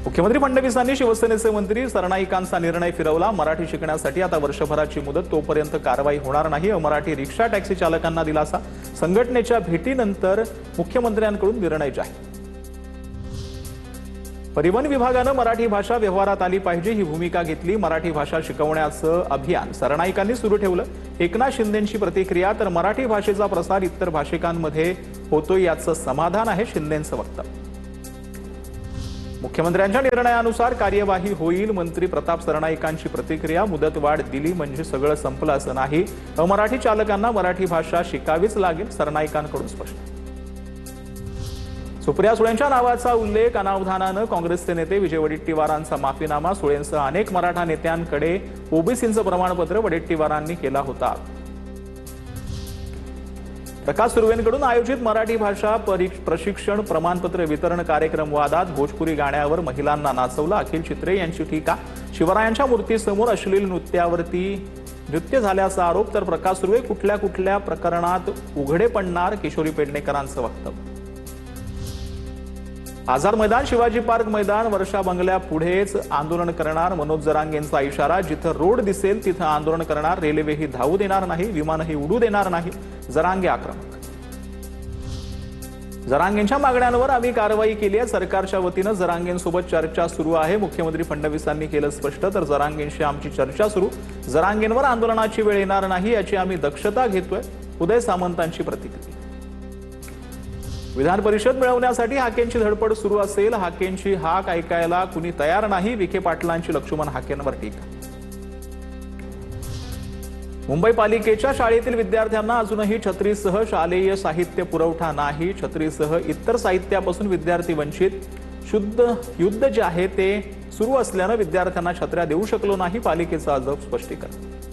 मुख्यमंत्री फडणवीसांनी शिवसेनेचे मंत्री सरनाईकांचा निर्णय फिरवला। मराठी शिकण्यासाठी आता वर्षभराची मुदत, तोपर्यंत कारवाई होणार नाही। मराठी रिक्षा टॅक्सी चालकांना दिलासा। संघटनेच्या भेटीनंतर मुख्यमंत्र्यांकडून निर्णय जाहीर। परिवहन विभागाने मराठी भाषा व्यवहारात आली पाहिजे ही भूमिका घेतली। मराठी भाषा शिकवण्याचं अभियान सरनाईकांनी सुरू ठेवलं। एकनाथ शिंदेंची प्रतिक्रिया, तर मराठी भाषेचा प्रसार इतर भाषिकांमध्ये होतोय याचं समाधान आहे, शिंदेंचं वक्तव्य। मुख्यमंत्र्यांच्या निर्णयानुसार कार्यवाही होईल। मंत्री प्रताप सरनाईकांची प्रतिक्रिया, मुदतवाढ दिली म्हणजे सगळं संपलं असं नाही। अमराठी चालकांना मराठी भाषा शिकावीच लागेल, सरनाईकांकडून स्पष्ट। सुप्रिया सुळेंच्या नावाचा उल्लेख अनावधानानं काँग्रेसचे नेते विजय वडेट्टीवारांचा माफीनामा। सुळेंसह अनेक मराठा नेत्यांकडे ओबीसींचं प्रमाणपत्र वडेट्टीवारांनी केला होता। प्रकाश सुर्वेंकडून आयोजित मराठी भाषा प्रशिक्षण प्रमाणपत्र वितरण कार्यक्रम वादात। भोजपुरी गाण्यावर महिलांना नाचवलं, अखिल चित्रे यांची टीका। शिवरायांच्या मूर्तीसमोर अश्लील नृत्य झाल्याचा आरोप, तर प्रकाश सुर्वे कुठल्या प्रकरणात उघडे पडणार, किशोरी पेडणेकरांचं वक्तव्य। आझाद मैदान, शिवाजी पार्क मैदान, वर्षा बंगल्या पुढेच आंदोलन करणार, मनोज जरांगेंचा इशारा। जिथं रोड दिसेल तिथं आंदोलन करणार, रेल्वेही धावू देणार नाही, विमानही उडू देणार नाही, जरांगे आक्रमक। जरांगेंच्या मागण्यांवर आम्ही कारवाई केली आहे। सरकारच्या वतीनं जरांगेंसोबत चर्चा सुरू आहे। मुख्यमंत्री फडणवीसांनी केलं स्पष्ट, तर जरांगेंशी आमची चर्चा सुरू। जरांगेंवर आंदोलनाची वेळ येणार नाही याची आम्ही दक्षता घेतोय, उदय सामंतांची प्रतिक्रिया। विधान परिषद मिळवण्यासाठी हाकेंची धडपड सुरू असेल। हाकेंची हाक ऐकायला कुणी तयार नाही, विखे पाटलांची लक्ष्मण हाकेंवर टीका। मुंबई पालिकेच्या शाळेतील विद्यार्थ्यांना अजूनही छत्रीसह शालेय साहित्य पुरवठा नाही। छत्रीसह इतर साहित्यापासून विद्यार्थी वंचित। युद्ध जे आहे ते सुरू असल्यानं विद्यार्थ्यांना छत्र्या देऊ शकलो नाही, पालिकेचं अजब स्पष्टीकरण।